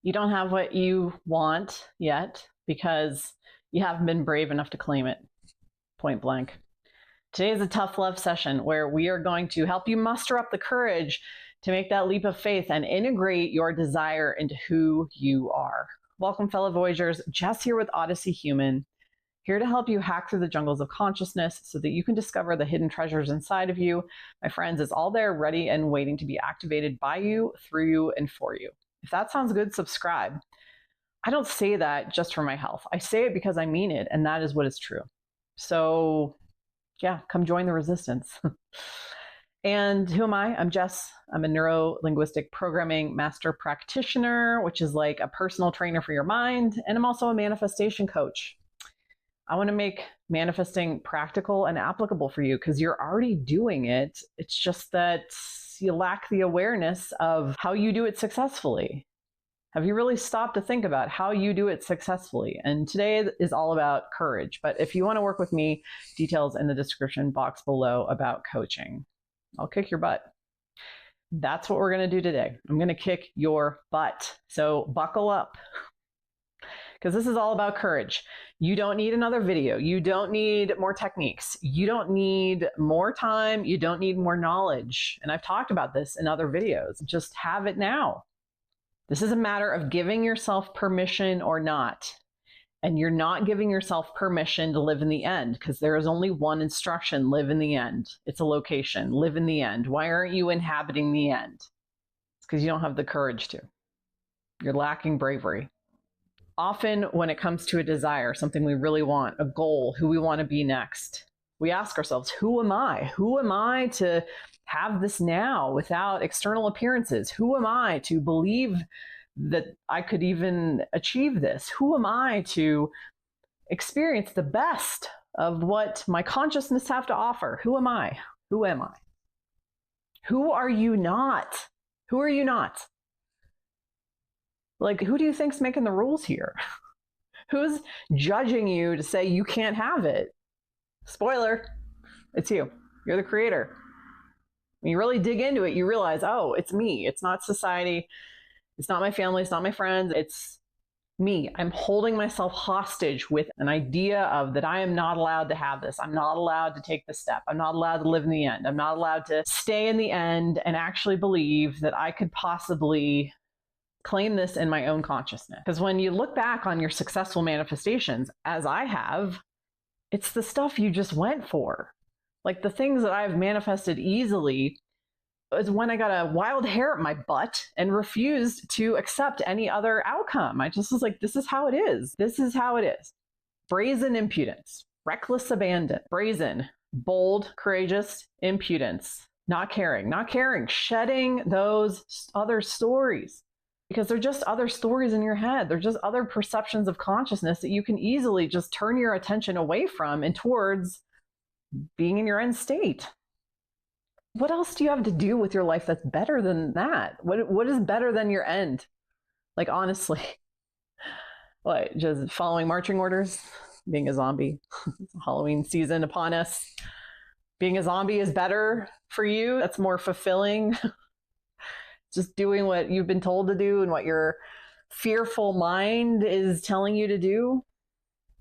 You don't have what you want yet because you haven't been brave enough to claim it, point blank. Today is a tough love session where we are going to help you muster up the courage to make that leap of faith and integrate your desire into who you are. Welcome, fellow Voyagers. Jess here with Odyssey Human, here to help you hack through the jungles of consciousness so that you can discover the hidden treasures inside of you. My friends, it's all there, ready and waiting to be activated by you, through you, and for you. If that sounds good, subscribe. I don't say that just for my health. I say it because I mean it, and that is what is true. So yeah, come join the resistance. And who am I? I'm Jess. I'm a neuro-linguistic programming master practitioner, which is like a personal trainer for your mind. And I'm also a manifestation coach. I want to make manifesting practical and applicable for you because you're already doing it. It's just that you lack the awareness of how you do it successfully. Have you really stopped to think about how you do it successfully? And today is all about courage. But if you want to work with me, details in the description box below about coaching. I'll kick your butt. That's what we're going to do today. I'm going to kick your butt. So buckle up, because this is all about courage. You don't need another video. You don't need more techniques. You don't need more time. You don't need more knowledge. And I've talked about this in other videos. Just have it now. This is a matter of giving yourself permission or not. And you're not giving yourself permission to live in the end, because there is only one instruction: live in the end. It's a location. Live in the end. Why aren't you inhabiting the end? It's because you don't have the courage to. You're lacking bravery. Often when it comes to a desire, something we really want, a goal, who we want to be next, we ask ourselves, who am I? Who am I to have this now without external appearances? Who am I to believe that I could even achieve this? Who am I to experience the best of what my consciousness have to offer? Who am I? Who am I? Who are you not? Who are you not? Like, who do you think's making the rules here? Who's judging you to say you can't have it? Spoiler, it's you. You're the creator. When you really dig into it, you realize, oh, it's me. It's not society. It's not my family. It's not my friends. It's me. I'm holding myself hostage with an idea of that I am not allowed to have this. I'm not allowed to take this step. I'm not allowed to live in the end. I'm not allowed to stay in the end and actually believe that I could possibly claim this in my own consciousness. Because when you look back on your successful manifestations, as I have, it's the stuff you just went for. Like the things that I've manifested easily is when I got a wild hair at my butt and refused to accept any other outcome. I just was like, this is how it is. This is how it is. Brazen impudence, reckless abandon, brazen, bold, courageous, impudence, not caring, shedding those other stories. Because they're just other stories in your head. They're just other perceptions of consciousness that you can easily just turn your attention away from and towards being in your end state. What else do you have to do with your life that's better than that? What is better than your end? Like, honestly, what, just following marching orders? Being a zombie? Halloween season upon us. Being a zombie is better for you. That's more fulfilling. Just doing what you've been told to do and what your fearful mind is telling you to do.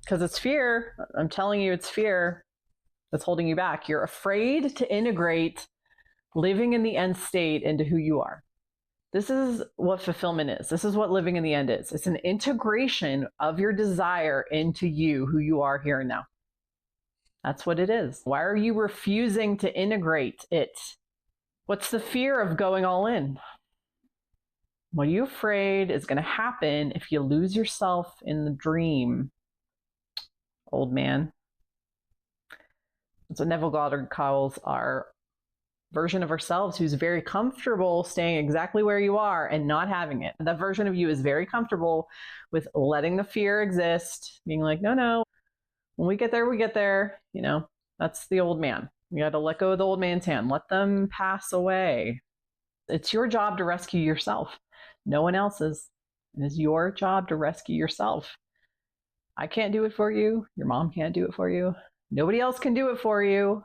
Because it's fear. I'm telling you, it's fear that's holding you back. You're afraid to integrate living in the end state into who you are. This is what fulfillment is. This is what living in the end is. It's an integration of your desire into you, who you are here and now. That's what it is. Why are you refusing to integrate it? What's the fear of going all in? What are you afraid is going to happen if you lose yourself in the dream, old man? That's what Neville Goddard calls our version of ourselves who's very comfortable staying exactly where you are and not having it. That version of you is very comfortable with letting the fear exist, being like, no, when we get there, we get there. You know, that's the old man. You got to let go of the old man's hand. Let them pass away. It's your job to rescue yourself. No one else's. It is your job to rescue yourself. I can't do it for you. Your mom can't do it for you. Nobody else can do it for you.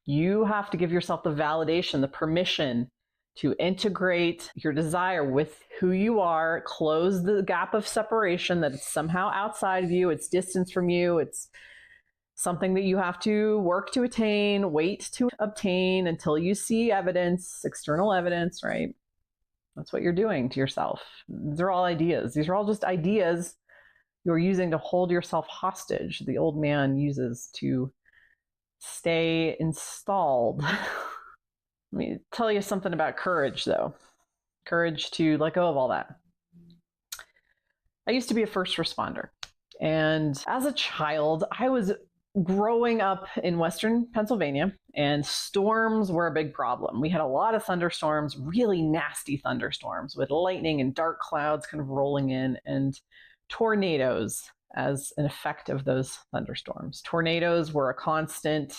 You have to give yourself the validation, the permission to integrate your desire with who you are, close the gap of separation that is somehow outside of you, it's distance from you, it's something that you have to work to attain, wait to obtain until you see evidence, external evidence, right? That's what you're doing to yourself. These are all ideas. These are all just ideas you're using to hold yourself hostage. The old man uses to stay installed. Let me tell you something about courage, though. Courage to let go of all that. I used to be a first responder. And as a child, I was growing up in Western Pennsylvania, and storms were a big problem. We had a lot of thunderstorms, really nasty thunderstorms with lightning and dark clouds kind of rolling in, and tornadoes as an effect of those thunderstorms. Tornadoes were a constant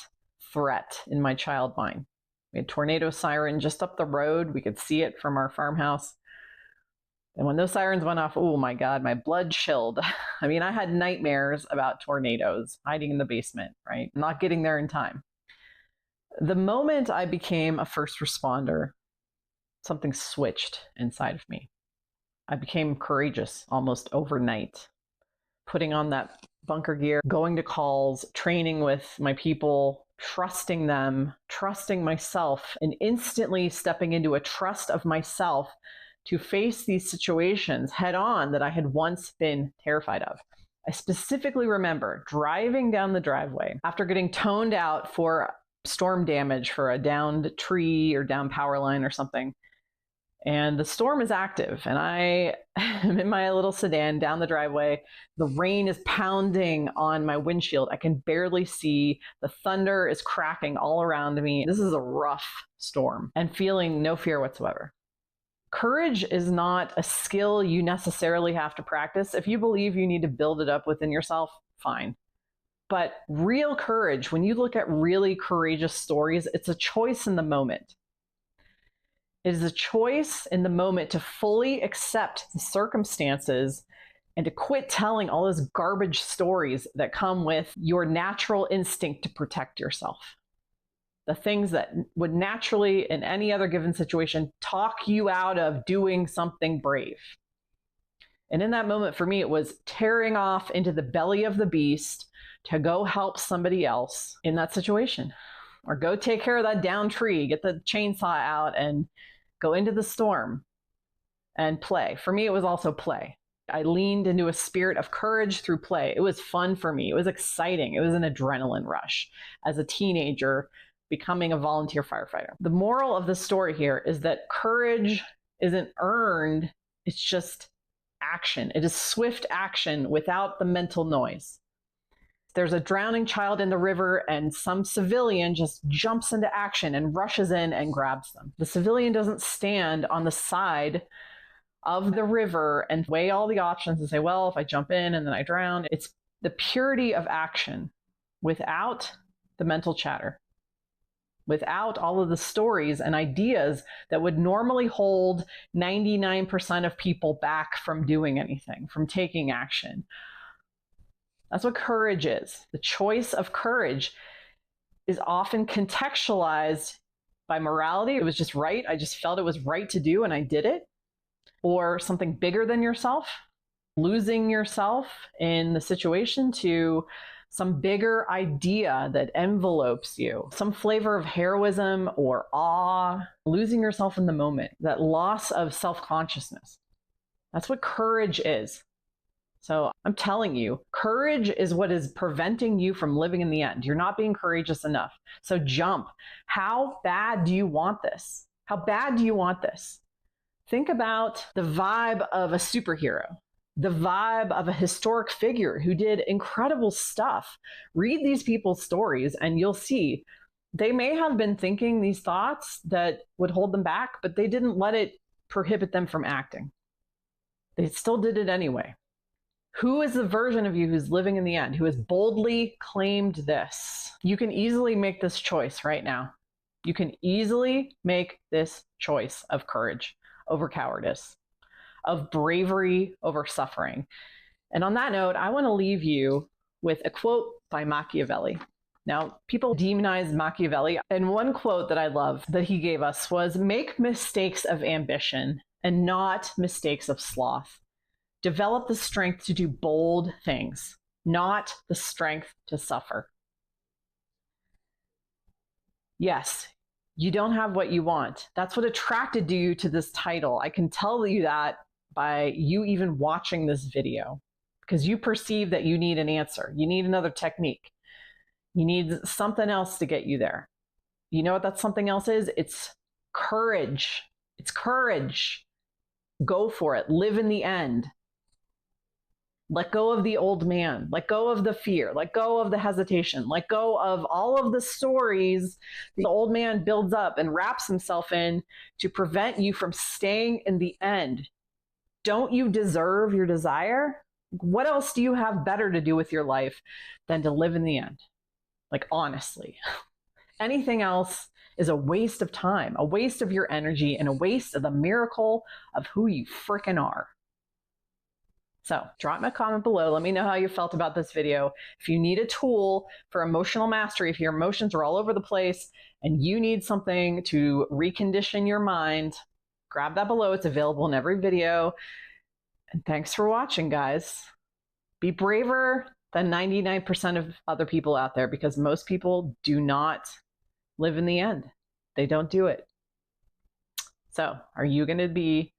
threat in my child mind. We had tornado siren just up the road. We could see it from our farmhouse. And when those sirens went off, oh my God, my blood chilled. I mean, I had nightmares about tornadoes, hiding in the basement, right? Not getting there in time. The moment I became a first responder, something switched inside of me. I became courageous almost overnight. Putting on that bunker gear, going to calls, training with my people, trusting them, trusting myself, and instantly stepping into a trust of myself to face these situations head on that I had once been terrified of. I specifically remember driving down the driveway after getting toned out for storm damage for a downed tree or down power line or something. And the storm is active, and I am in my little sedan down the driveway. The rain is pounding on my windshield. I can barely see. The thunder is cracking all around me. This is a rough storm, and feeling no fear whatsoever. Courage is not a skill you necessarily have to practice. If you believe you need to build it up within yourself, fine. But real courage, when you look at really courageous stories, it's a choice in the moment. It is a choice in the moment to fully accept the circumstances and to quit telling all those garbage stories that come with your natural instinct to protect yourself. The things that would naturally, in any other given situation, talk you out of doing something brave. And in that moment, for me, it was tearing off into the belly of the beast to go help somebody else in that situation. Or go take care of that downed tree, get the chainsaw out and go into the storm and play. For me, it was also play. I leaned into a spirit of courage through play. It was fun for me. It was exciting. It was an adrenaline rush as a teenager becoming a volunteer firefighter. The moral of the story here is that courage isn't earned. It's just action. It is swift action without the mental noise. There's a drowning child in the river and some civilian just jumps into action and rushes in and grabs them. The civilian doesn't stand on the side of the river and weigh all the options and say, well, if I jump in and then I drown. It's the purity of action without the mental chatter, without all of the stories and ideas that would normally hold 99% of people back from doing anything, from taking action. That's what courage is. The choice of courage is often contextualized by morality. It was just right. I just felt it was right to do and I did it. Or something bigger than yourself, losing yourself in the situation to some bigger idea that envelopes you, some flavor of heroism or awe, losing yourself in the moment, that loss of self-consciousness. That's what courage is. So I'm telling you, courage is what is preventing you from living in the end. You're not being courageous enough. So jump. How bad do you want this? How bad do you want this? Think about the vibe of a superhero, the vibe of a historic figure who did incredible stuff. Read these people's stories and you'll see they may have been thinking these thoughts that would hold them back, but they didn't let it prohibit them from acting. They still did it anyway. Who is the version of you who's living in the end, who has boldly claimed this? You can easily make this choice right now. You can easily make this choice of courage over cowardice, of bravery over suffering. And on that note, I want to leave you with a quote by Machiavelli. Now, people demonize Machiavelli, and one quote that I love that he gave us was, "Make mistakes of ambition and not mistakes of sloth. Develop the strength to do bold things, not the strength to suffer." Yes, you don't have what you want. That's what attracted you to this title. I can tell you that by you even watching this video, because you perceive that you need an answer. You need another technique. You need something else to get you there. You know what that something else is? It's courage. It's courage. Go for it. Live in the end. Let go of the old man. Let go of the fear. Let go of the hesitation. Let go of all of the stories the old man builds up and wraps himself in to prevent you from staying in the end. Don't you deserve your desire? What else do you have better to do with your life than to live in the end? Like, honestly, anything else is a waste of time, a waste of your energy, and a waste of the miracle of who you freaking are. So drop me a comment below. Let me know how you felt about this video. If you need a tool for emotional mastery, if your emotions are all over the place and you need something to recondition your mind, grab that below. It's available in every video. And thanks for watching, guys. Be braver than 99% of other people out there, because most people do not live in the end. They don't do it. So are you going to be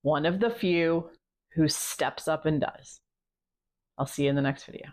one of the few who steps up and does? I'll see you in the next video.